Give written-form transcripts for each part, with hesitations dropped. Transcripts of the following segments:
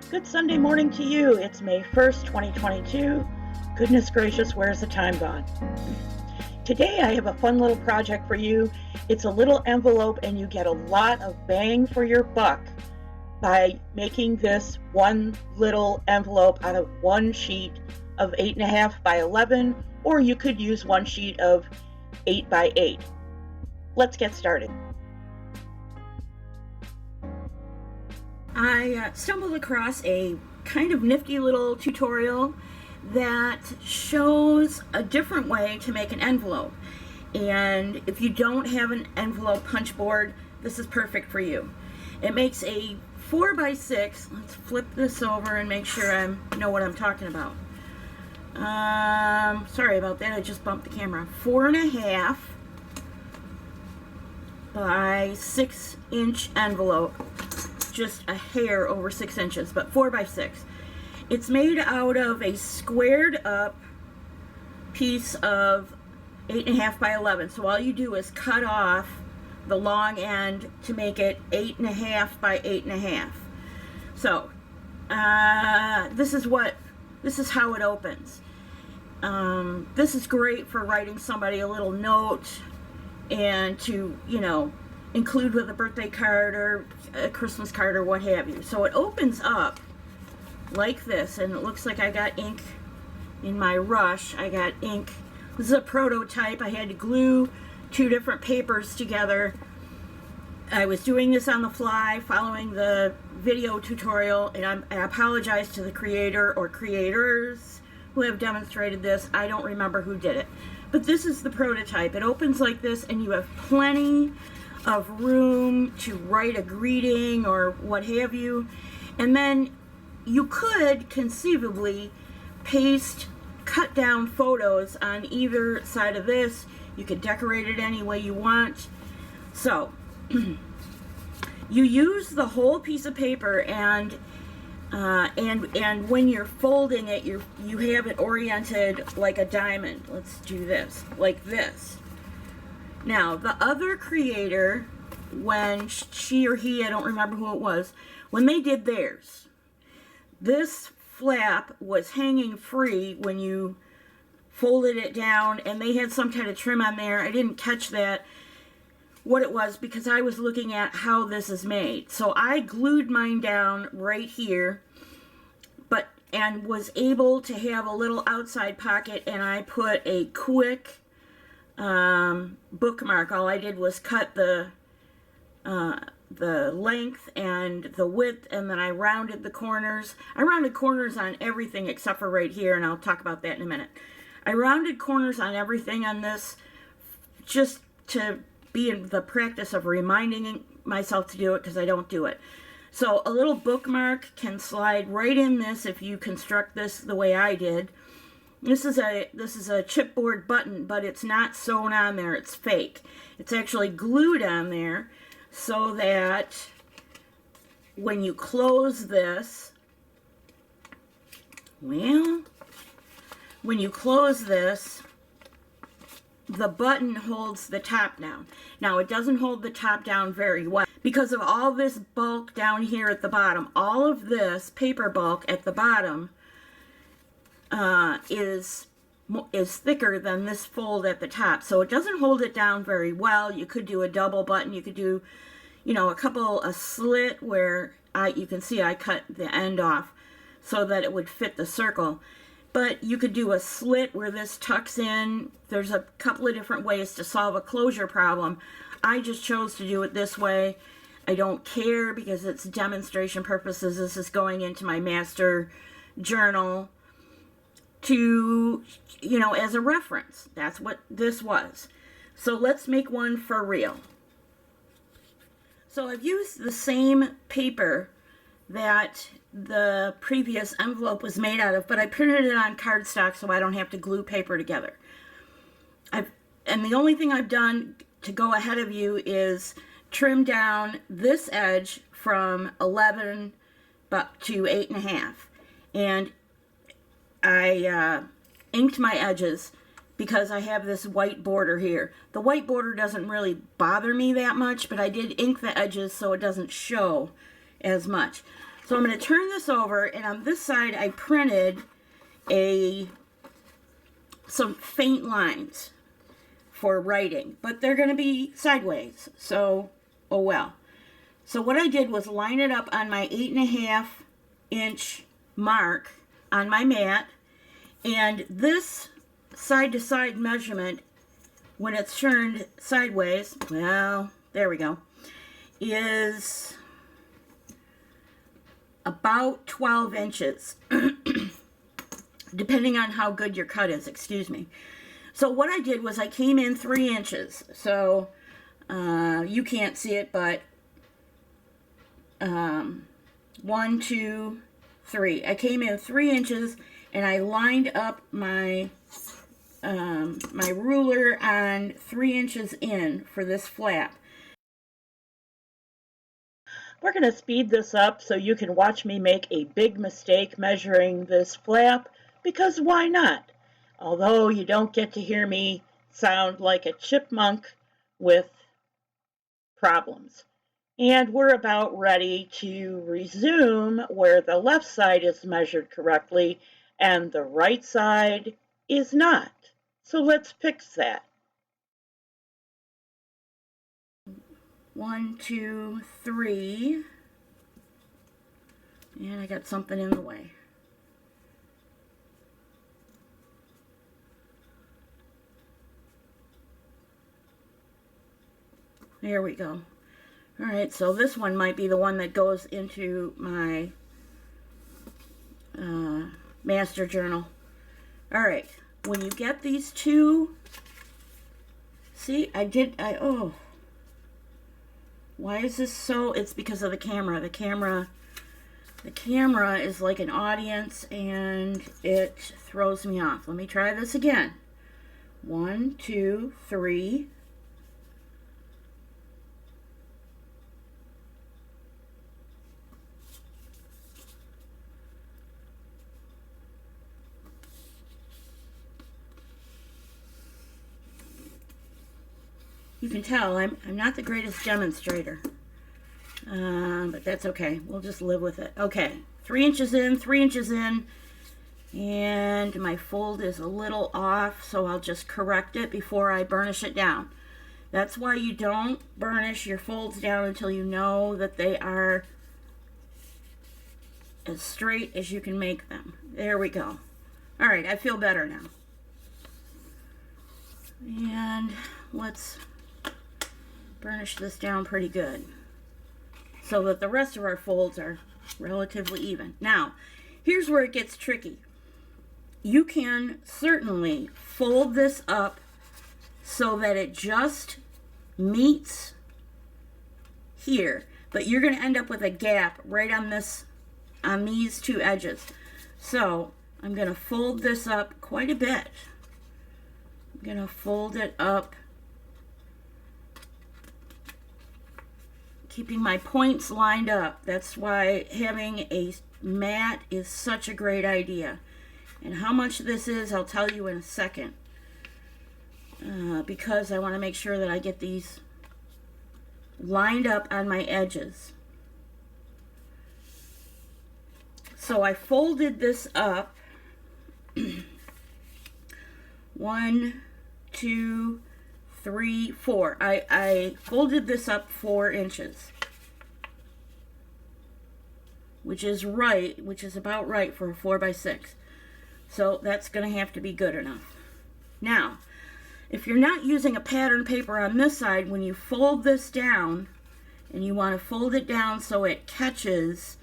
Good Sunday morning to you. It's May 1st, 2022. Goodness gracious, where's the time gone? Today I have a fun little project for you. It's a little envelope and you get a lot of bang for your buck by making this one little envelope out of one sheet of 8.5 by 11, or you could use one sheet of 8 by 8. Let's get started. I stumbled across a kind of nifty little tutorial that shows a different way to make an envelope. And if you don't have an envelope punch board, this is perfect for you. It makes a 4 by 6. Let's flip this over and make sure I know what I'm talking about. Sorry about that, I just bumped the camera. 4.5 by 6-inch envelope. Just a hair over 6 inches, but 4 by 6. It's made out of a squared up piece of 8.5 by 11. So all you do is cut off the long end to make it 8.5 by 8.5. So this is how it opens. This is great for writing somebody a little note and to, include with a birthday card or a Christmas card or what have you. So it opens up like this, and it looks like I got ink in my rush. I got ink. This is a prototype. I had to glue 2 different papers together. I was doing this on the fly, following the video tutorial, and I apologize to the creator or creators who have demonstrated this. I don't remember who did it. But this is the prototype. It opens like this, and you have plenty of room to write a greeting or what have you. And then you could conceivably paste cut down photos on either side of this. You could decorate it any way you want. So you use the whole piece of paper, and when you're folding it, you have it oriented like a diamond. Let's do this like this. Now, the other creator, when she or he, I don't remember who it was, when they did theirs, this flap was hanging free when you folded it down, and they had some kind of trim on there. I didn't catch that, what it was, because I was looking at how this is made. So I glued mine down right here, and was able to have a little outside pocket, and I put a quick bookmark. All I did was cut the length and the width, and then I rounded the corners. I rounded corners on everything except for right here, and I'll talk about that in a minute. I rounded corners on everything on this just to be in the practice of reminding myself to do it, because I don't do it. So a little bookmark can slide right in this if you construct this the way I did. This is a chipboard button, but it's not sewn on there. It's fake. It's actually glued on there so that when you close this, the button holds the top down. Now, it doesn't hold the top down very well because of all this bulk down here at the bottom. All of this paper bulk at the bottom is thicker than this fold at the top, so it doesn't hold it down very well. You could do a double button. You could do, a slit where you can see I cut the end off so that it would fit the circle. But you could do a slit where this tucks in. There's a couple of different ways to solve a closure problem. I just chose to do it this way. I don't care because it's demonstration purposes. This is going into my master journal to, as a reference. That's what this was. So let's make one for real. So I've used the same paper that the previous envelope was made out of, but I printed it on cardstock so I don't have to glue paper together. And the only thing I've done to go ahead of you is trim down this edge from 11 to 8.5. And I inked my edges because I have this white border here. The white border doesn't really bother me that much, but I did ink the edges so it doesn't show as much. So I'm going to turn this over, and on this side I printed some faint lines for writing, but they're going to be sideways, so oh well. So what I did was line it up on my 8.5 inch mark on my mat, and this side to side measurement, when it's turned sideways, well, there we go, is about 12 inches, depending on how good your cut is, excuse me. So what I did was I came in 3 inches. So you can't see it, but 1, 2, 3. I came in 3 inches, and I lined up my my ruler on 3 inches in for this flap. We're going to speed this up so you can watch me make a big mistake measuring this flap, because why not? Although you don't get to hear me sound like a chipmunk with problems. And we're about ready to resume where the left side is measured correctly and the right side is not. So let's fix that. 1, 2, 3. And I got something in the way. There we go. Alright, so this one might be the one that goes into my master journal. Alright, when you get these two, see, oh, why is this so? It's because of the camera. The camera is like an audience, and it throws me off. Let me try this again. 1, 2, 3. You can tell I'm not the greatest demonstrator, but that's okay. We'll just live with it. Okay, 3 inches in, 3 inches in, and my fold is a little off, so I'll just correct it before I burnish it down. That's why you don't burnish your folds down until you know that they are as straight as you can make them. There we go. All right, I feel better now. And let's burnish this down pretty good so that the rest of our folds are relatively even. Now, here's where it gets tricky. You can certainly fold this up so that it just meets here, but you're going to end up with a gap right on these two edges. So I'm going to fold this up quite a bit. I'm going to fold it up, keeping my points lined up. That's why having a mat is such a great idea. And how much this is, I'll tell you in a second. Because I want to make sure that I get these lined up on my edges. So I folded this up. 1, 2, 3, 4. I folded this up 4 inches, which is about right for a 4x6. So that's going to have to be good enough. Now, if you're not using a pattern paper on this side, when you fold this down, and you want to fold it down so it catches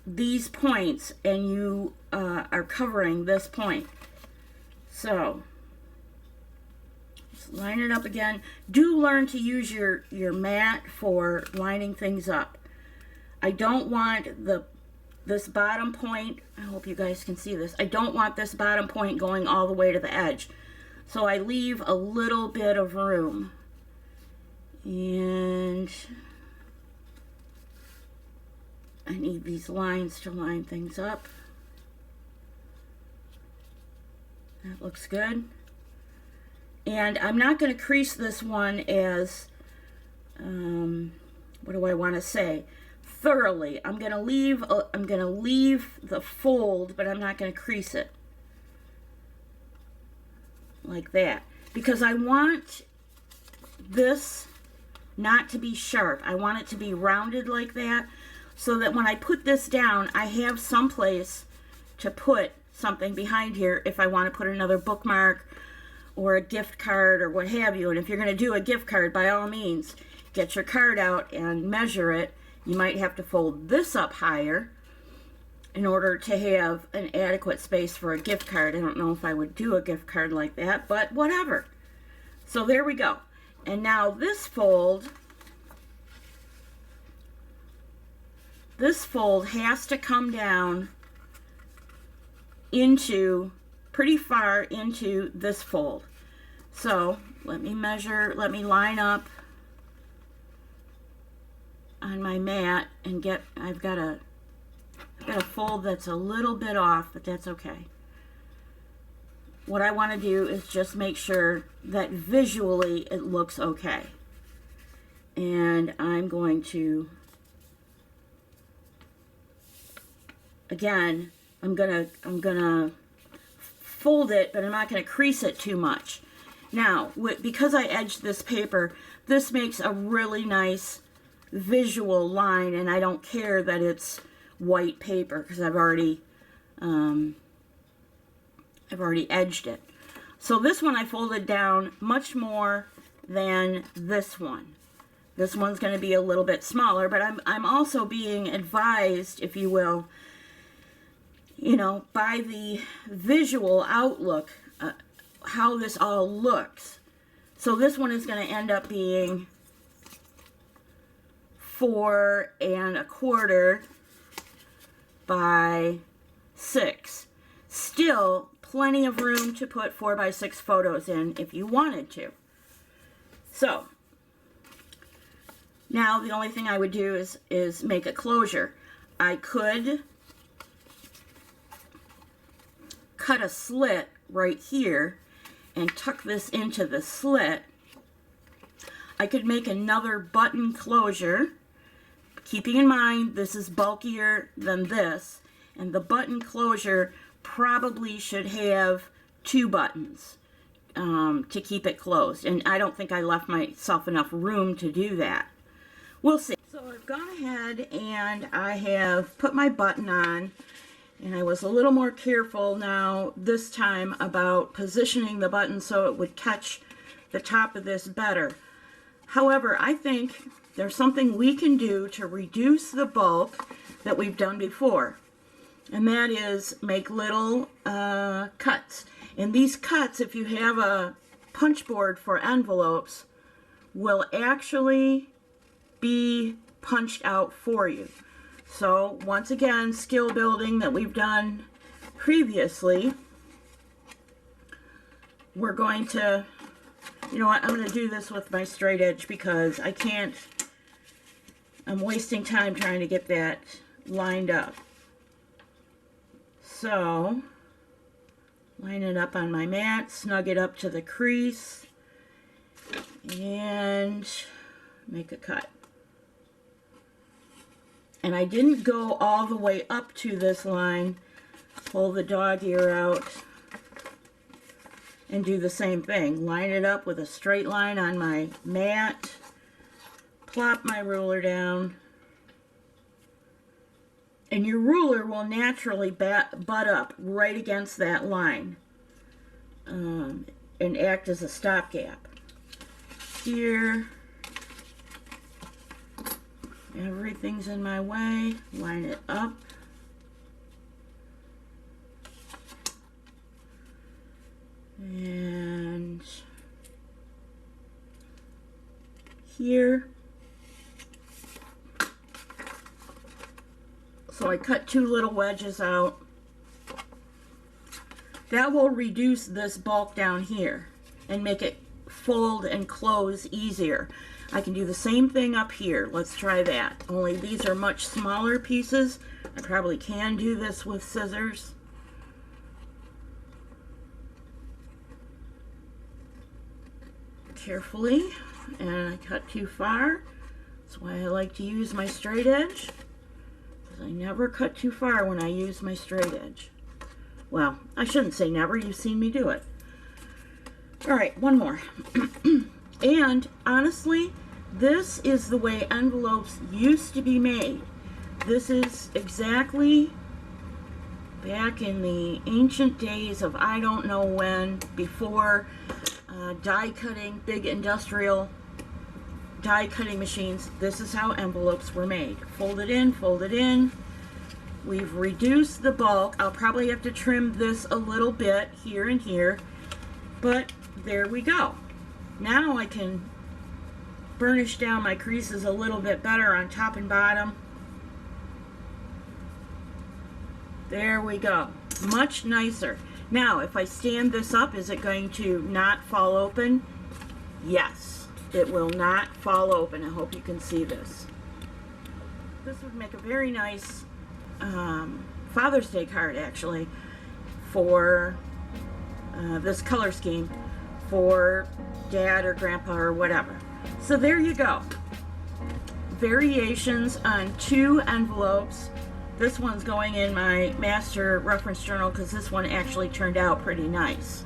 these points, and you are covering this point. So just line it up again. Do learn to use your mat for lining things up. I don't want this bottom point, I hope you guys can see this, I don't want this bottom point going all the way to the edge. So I leave a little bit of room. And I need these lines to line things up. That looks good. And I'm not going to crease this one as, what do I want to say, thoroughly. I'm gonna leave the fold, but I'm not gonna crease it like that, because I want this not to be sharp. I want it to be rounded like that, so that when I put this down, I have some place to put something behind here if I want to put another bookmark or a gift card or what have you. And if you're going to do a gift card, by all means, get your card out and measure it. You might have to fold this up higher in order to have an adequate space for a gift card. I don't know if I would do a gift card like that, but whatever. So there we go. And now this fold has to come down into pretty far into this fold. So let me measure, let me line up on my mat and get, I've got a fold that's a little bit off, but that's okay. What I want to do is just make sure that visually it looks okay. And I'm going to, again, I'm gonna fold it, but I'm not gonna crease it too much. Now, because I edged this paper, this makes a really nice visual line, and I don't care that it's white paper because I've already edged it. So this one I folded down much more than this one. This one's going to be a little bit smaller, but I'm also being advised, if you will, you know, by the visual outlook, how this all looks. So this one is going to end up being 4 1/4 by 6. Still plenty of room to put 4 by 6 photos in if you wanted to. So now the only thing I would do is make a closure. I could cut a slit right here and tuck this into the slit. I could make another button closure, keeping in mind this is bulkier than this, and the button closure probably should have 2 buttons to keep it closed, and I don't think I left myself enough room to do that. We'll see. So I've gone ahead and I have put my button on, and I was a little more careful now this time about positioning the button so it would catch the top of this better. However, I think there's something we can do to reduce the bulk that we've done before, and that is make little cuts. And these cuts, if you have a punch board for envelopes, will actually be punched out for you. So once again, skill building that we've done previously. We're going to, you know what, I'm going to do this with my straight edge because I can't, I'm wasting time trying to get that lined up. So line it up on my mat, snug it up to the crease, and make a cut. And I didn't go all the way up to this line. Pull the dog ear out and do the same thing. Line it up with a straight line on my mat. Plop my ruler down. And your ruler will naturally butt up right against that line and act as a stopgap. Here. Everything's in my way. Line it up. And here. So I cut 2 little wedges out. That will reduce this bulk down here and make it fold and close easier. I can do the same thing up here. Let's try that. Only these are much smaller pieces. I probably can do this with scissors. Carefully, and I cut too far. That's why I like to use my straight edge. because I never cut too far when I use my straight edge. Well, I shouldn't say never. You've seen me do it. All right, one more. And honestly, this is the way envelopes used to be made. This is exactly back in the ancient days of I don't know when, before die cutting, big industrial die cutting machines. This is how envelopes were made. Folded in, folded in. We've reduced the bulk. I'll probably have to trim this a little bit here and here, but there we go. Now I can burnish down my creases a little bit better on top and bottom. There we go. Much nicer. Now, if I stand this up, is it going to not fall open? Yes, it will not fall open. I hope you can see this. This would make a very nice Father's Day card, actually, for this color scheme for Dad or Grandpa or whatever. So there you go. Variations on 2 envelopes. This one's going in my master reference journal because this one actually turned out pretty nice.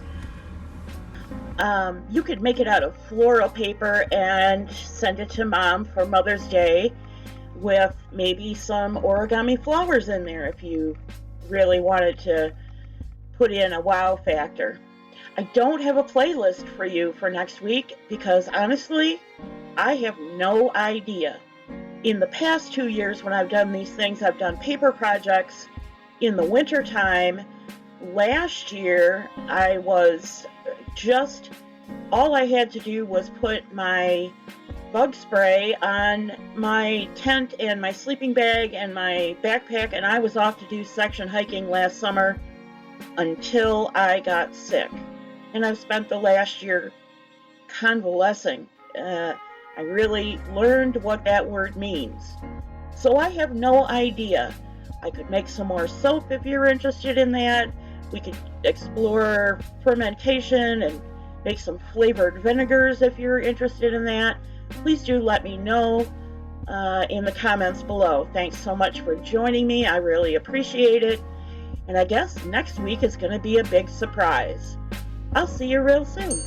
You could make it out of floral paper and send it to Mom for Mother's Day with maybe some origami flowers in there if you really wanted to put in a wow factor. I don't have a playlist for you for next week because honestly, I have no idea. In the past 2 years when I've done these things, I've done paper projects in the winter time. Last year, I was just, all I had to do was put my bug spray on my tent and my sleeping bag and my backpack, and I was off to do section hiking last summer until I got sick. And I've spent the last year convalescing. I really learned what that word means. So I have no idea. I could make some more soap if you're interested in that. We could explore fermentation and make some flavored vinegars if you're interested in that. Please do let me know in the comments below. Thanks so much for joining me. I really appreciate it. And I guess next week is going to be a big surprise. I'll see you real soon.